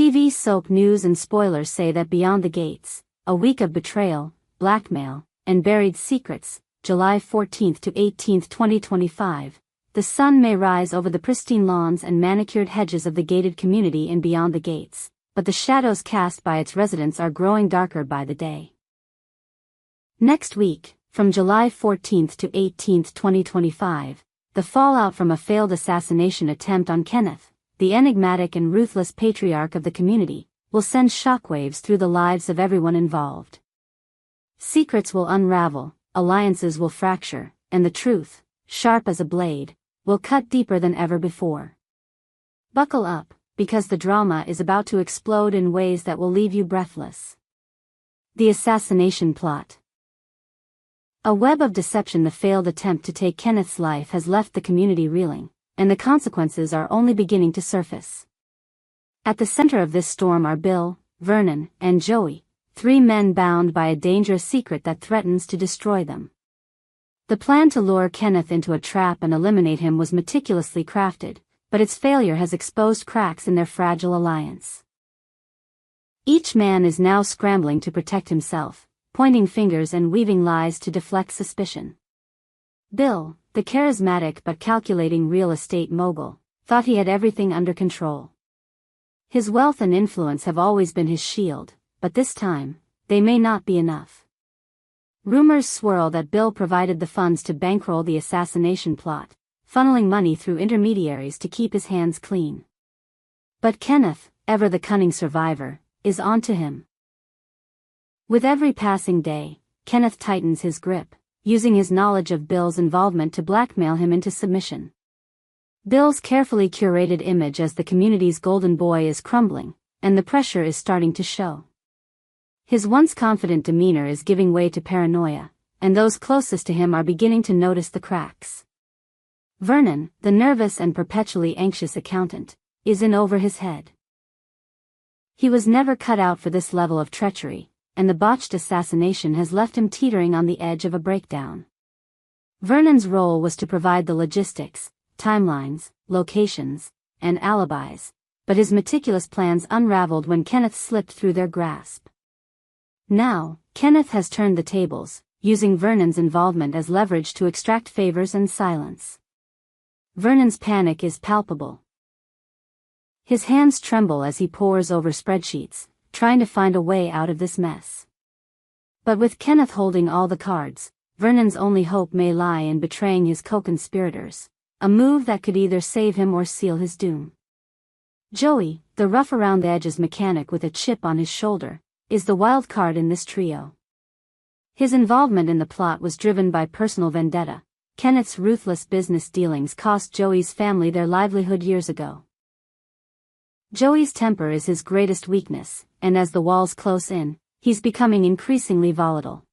TV soap news and spoilers say that Beyond the Gates, a week of betrayal, blackmail, and buried secrets, July 14 to 18, 2025, the sun may rise over the pristine lawns and manicured hedges of the gated community in Beyond the Gates, but the shadows cast by its residents are growing darker by the day. Next week, from July 14 to 18, 2025, the fallout from a failed assassination attempt on Kenneth, the enigmatic and ruthless patriarch of the community, will send shockwaves through the lives of everyone involved. Secrets will unravel, alliances will fracture, and the truth, sharp as a blade, will cut deeper than ever before. Buckle up, because the drama is about to explode in ways that will leave you breathless. The assassination plot. A web of deception. The failed attempt to take Kenneth's life has left the community reeling, and the consequences are only beginning to surface. At the center of this storm are Bill, Vernon, and Joey, three men bound by a dangerous secret that threatens to destroy them. The plan to lure Kenneth into a trap and eliminate him was meticulously crafted, but its failure has exposed cracks in their fragile alliance. Each man is now scrambling to protect himself, pointing fingers and weaving lies to deflect suspicion. Bill, the charismatic but calculating real estate mogul, thought he had everything under control. His wealth and influence have always been his shield, but this time, they may not be enough. Rumors swirl that Bill provided the funds to bankroll the assassination plot, funneling money through intermediaries to keep his hands clean. But Kenneth, ever the cunning survivor, is on to him. With every passing day, Kenneth tightens his grip, using his knowledge of Bill's involvement to blackmail him into submission. Bill's carefully curated image as the community's golden boy is crumbling, and the pressure is starting to show. His once confident demeanor is giving way to paranoia, and those closest to him are beginning to notice the cracks. Vernon, the nervous and perpetually anxious accountant, is in over his head. He was never cut out for this level of treachery, and the botched assassination has left him teetering on the edge of a breakdown. Vernon's role was to provide the logistics, timelines, locations, and alibis, but his meticulous plans unraveled when Kenneth slipped through their grasp. Now, Kenneth has turned the tables, using Vernon's involvement as leverage to extract favors and silence. Vernon's panic is palpable. His hands tremble as he pores over spreadsheets, trying to find a way out of this mess. But with Kenneth holding all the cards, Vernon's only hope may lie in betraying his co-conspirators, a move that could either save him or seal his doom. Joey, the rough-around-the-edges mechanic with a chip on his shoulder, is the wild card in this trio. His involvement in the plot was driven by personal vendetta. Kenneth's ruthless business dealings cost Joey's family their livelihood years ago. Joey's temper is his greatest weakness, and as the walls close in, he's becoming increasingly volatile.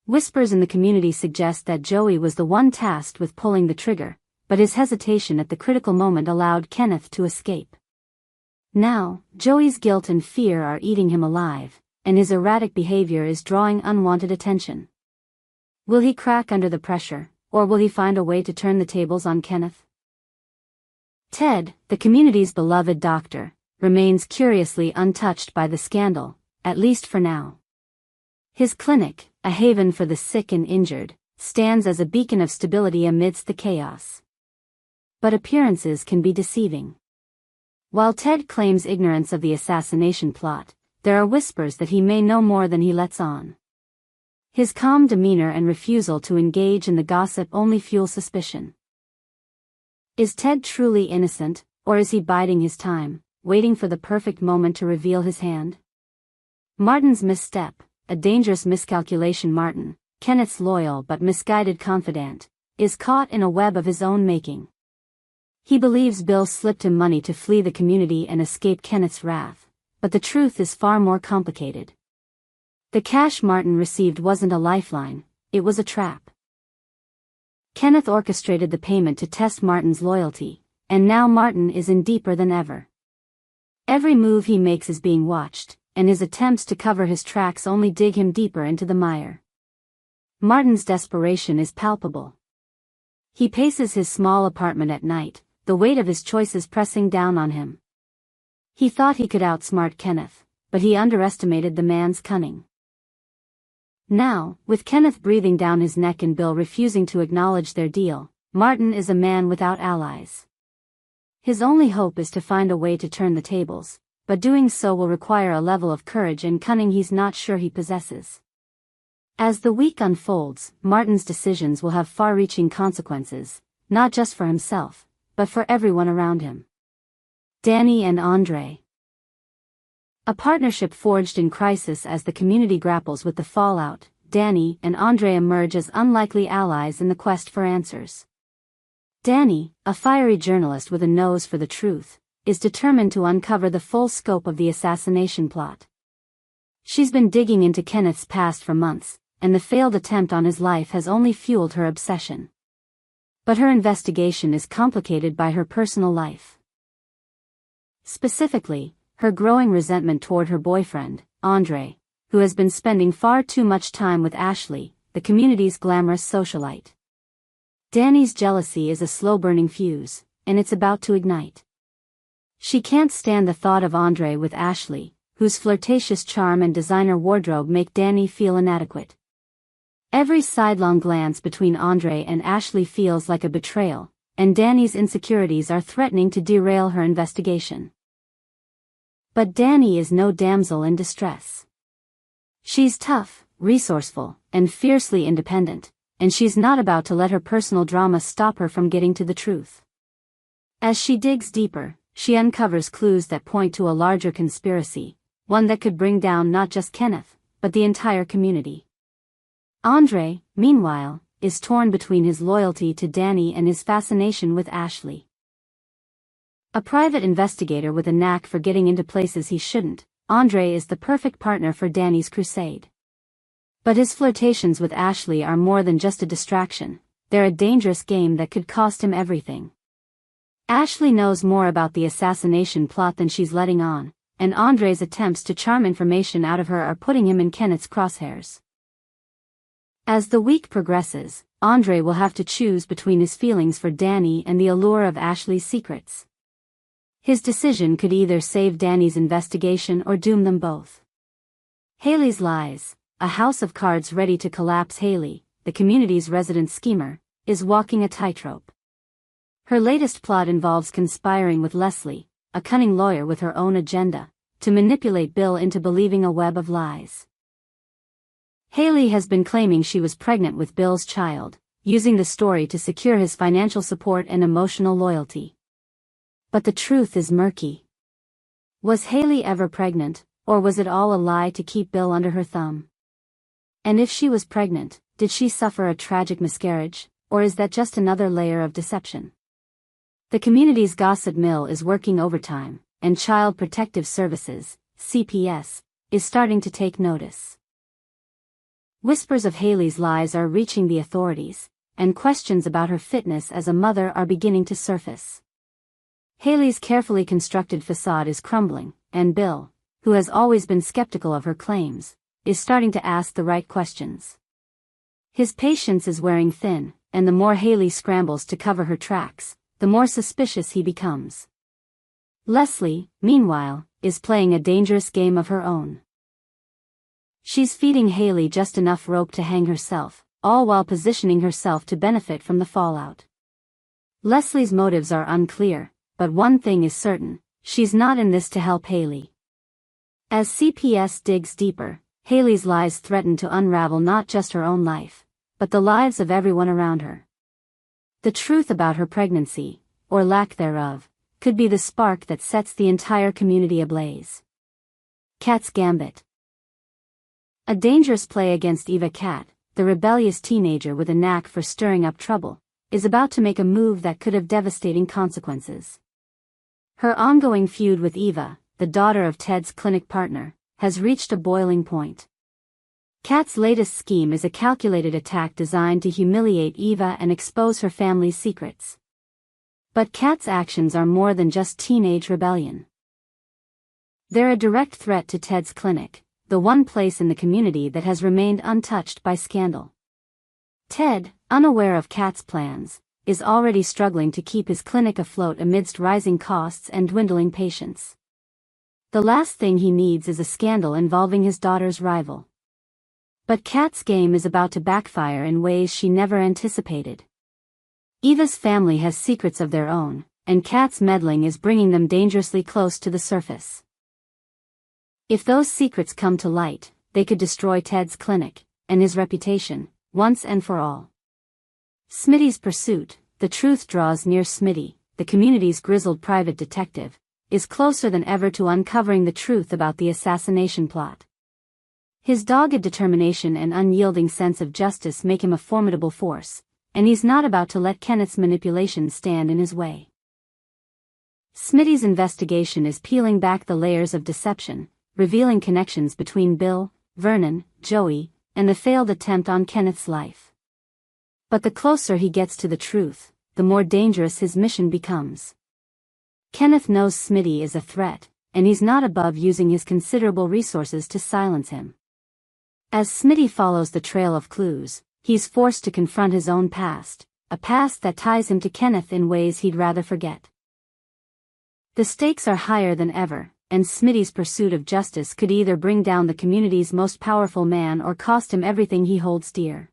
Whispers in the community suggest that Joey was the one tasked with pulling the trigger, but his hesitation at the critical moment allowed Kenneth to escape. Now, Joey's guilt and fear are eating him alive, and his erratic behavior is drawing unwanted attention. Will he crack under the pressure, or will he find a way to turn the tables on Kenneth? Ted, the community's beloved doctor, remains curiously untouched by the scandal, at least for now. His clinic, a haven for the sick and injured, stands as a beacon of stability amidst the chaos. But appearances can be deceiving. While Ted claims ignorance of the assassination plot, there are whispers that he may know more than he lets on. His calm demeanor and refusal to engage in the gossip only fuel suspicion. Is Ted truly innocent, or is he biding his time, waiting for the perfect moment to reveal his hand? Martin's misstep, a dangerous miscalculation. Martin, Kenneth's loyal but misguided confidant, is caught in a web of his own making. He believes Bill slipped him money to flee the community and escape Kenneth's wrath, but the truth is far more complicated. The cash Martin received wasn't a lifeline, it was a trap. Kenneth orchestrated the payment to test Martin's loyalty, and now Martin is in deeper than ever. Every move he makes is being watched, and his attempts to cover his tracks only dig him deeper into the mire. Martin's desperation is palpable. He paces his small apartment at night, the weight of his choices pressing down on him. He thought he could outsmart Kenneth, but he underestimated the man's cunning. Now, with Kenneth breathing down his neck and Bill refusing to acknowledge their deal, Martin is a man without allies. His only hope is to find a way to turn the tables, but doing so will require a level of courage and cunning he's not sure he possesses. As the week unfolds, Martin's decisions will have far-reaching consequences, not just for himself, but for everyone around him. Dany and Andre. A partnership forged in crisis. As the community grapples with the fallout, Dany and Andre emerge as unlikely allies in the quest for answers. Dany, a fiery journalist with a nose for the truth, is determined to uncover the full scope of the assassination plot. She's been digging into Kenneth's past for months, and the failed attempt on his life has only fueled her obsession. But her investigation is complicated by her personal life. Specifically, her growing resentment toward her boyfriend, Andre, who has been spending far too much time with Ashley, the community's glamorous socialite. Dany's jealousy is a slow-burning fuse, and it's about to ignite. She can't stand the thought of Andre with Ashley, whose flirtatious charm and designer wardrobe make Dany feel inadequate. Every sidelong glance between Andre and Ashley feels like a betrayal, and Dany's insecurities are threatening to derail her investigation. But Dany is no damsel in distress. She's tough, resourceful, and fiercely independent, and she's not about to let her personal drama stop her from getting to the truth. As she digs deeper, she uncovers clues that point to a larger conspiracy, one that could bring down not just Kenneth, but the entire community. Andre, meanwhile, is torn between his loyalty to Dany and his fascination with Ashley. A private investigator with a knack for getting into places he shouldn't, Andre is the perfect partner for Dany's crusade. But his flirtations with Ashley are more than just a distraction, they're a dangerous game that could cost him everything. Ashley knows more about the assassination plot than she's letting on, and Andre's attempts to charm information out of her are putting him in Kenneth's crosshairs. As the week progresses, Andre will have to choose between his feelings for Dany and the allure of Ashley's secrets. His decision could either save Dany's investigation or doom them both. Haley's Lies, a house of cards ready to collapse. Haley, the community's resident schemer, is walking a tightrope. Her latest plot involves conspiring with Leslie, a cunning lawyer with her own agenda, to manipulate Bill into believing a web of lies. Haley has been claiming she was pregnant with Bill's child, using the story to secure his financial support and emotional loyalty. But the truth is murky. Was Haley ever pregnant, or was it all a lie to keep Bill under her thumb? And if she was pregnant, did she suffer a tragic miscarriage, or is that just another layer of deception? The community's gossip mill is working overtime, and Child Protective Services, CPS, is starting to take notice. Whispers of Haley's lies are reaching the authorities, and questions about her fitness as a mother are beginning to surface. Haley's carefully constructed facade is crumbling, and Bill, who has always been skeptical of her claims, is starting to ask the right questions. His patience is wearing thin, and the more Haley scrambles to cover her tracks, the more suspicious he becomes. Leslie, meanwhile, is playing a dangerous game of her own. She's feeding Haley just enough rope to hang herself, all while positioning herself to benefit from the fallout. Leslie's motives are unclear, but one thing is certain, she's not in this to help Haley. As CPS digs deeper, Haley's lies threaten to unravel not just her own life, but the lives of everyone around her. The truth about her pregnancy, or lack thereof, could be the spark that sets the entire community ablaze. Kat's Gambit. A dangerous play against Eva. Kat, the rebellious teenager with a knack for stirring up trouble, is about to make a move that could have devastating consequences. Her ongoing feud with Eva, the daughter of Ted's clinic partner, has reached a boiling point. Kat's latest scheme is a calculated attack designed to humiliate Eva and expose her family's secrets. But Kat's actions are more than just teenage rebellion. They're a direct threat to Ted's clinic, the one place in the community that has remained untouched by scandal. Ted, unaware of Kat's plans, is already struggling to keep his clinic afloat amidst rising costs and dwindling patients. The last thing he needs is a scandal involving his daughter's rival. But Kat's game is about to backfire in ways she never anticipated. Eva's family has secrets of their own, and Kat's meddling is bringing them dangerously close to the surface. If those secrets come to light, they could destroy Ted's clinic, and his reputation, once and for all. Smitty's pursuit, the truth draws near. Smitty, the community's grizzled private detective, is closer than ever to uncovering the truth about the assassination plot. His dogged determination and unyielding sense of justice make him a formidable force, and he's not about to let Kenneth's manipulations stand in his way. Smitty's investigation is peeling back the layers of deception, revealing connections between Bill, Vernon, Joey, and the failed attempt on Kenneth's life. But the closer he gets to the truth, the more dangerous his mission becomes. Kenneth knows Smitty is a threat, and he's not above using his considerable resources to silence him. As Smitty follows the trail of clues, he's forced to confront his own past, a past that ties him to Kenneth in ways he'd rather forget. The stakes are higher than ever, and Smitty's pursuit of justice could either bring down the community's most powerful man or cost him everything he holds dear.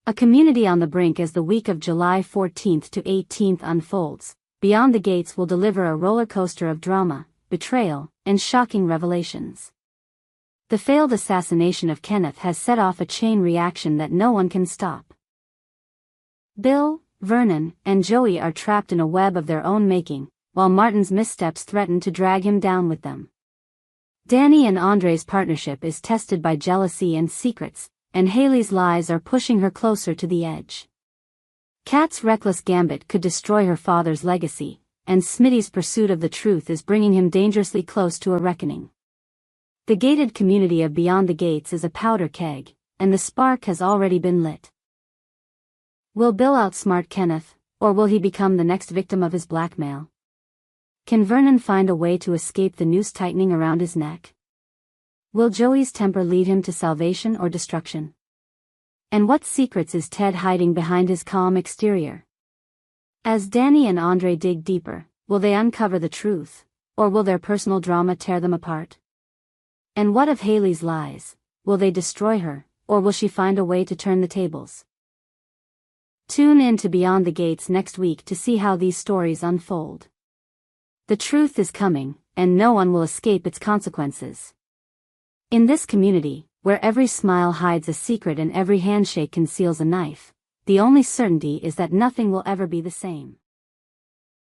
A community on the brink as the week of July 14th to 18th unfolds. Beyond the Gates will deliver a roller coaster of drama, betrayal, and shocking revelations. The failed assassination of Kenneth has set off a chain reaction that no one can stop. Bill, Vernon, and Joey are trapped in a web of their own making, while Martin's missteps threaten to drag him down with them. Dany and Andre's partnership is tested by jealousy and secrets, and Haley's lies are pushing her closer to the edge. Kat's reckless gambit could destroy her father's legacy, and Smitty's pursuit of the truth is bringing him dangerously close to a reckoning. The gated community of Beyond the Gates is a powder keg, and the spark has already been lit. Will Bill outsmart Kenneth, or will he become the next victim of his blackmail? Can Vernon find a way to escape the noose tightening around his neck? Will Joey's temper lead him to salvation or destruction? And what secrets is Ted hiding behind his calm exterior? As Dany and Andre dig deeper, will they uncover the truth, or will their personal drama tear them apart? And what of Haley's lies? Will they destroy her, or will she find a way to turn the tables? Tune in to Beyond the Gates next week to see how these stories unfold. The truth is coming, and no one will escape its consequences. In this community, where every smile hides a secret and every handshake conceals a knife, the only certainty is that nothing will ever be the same.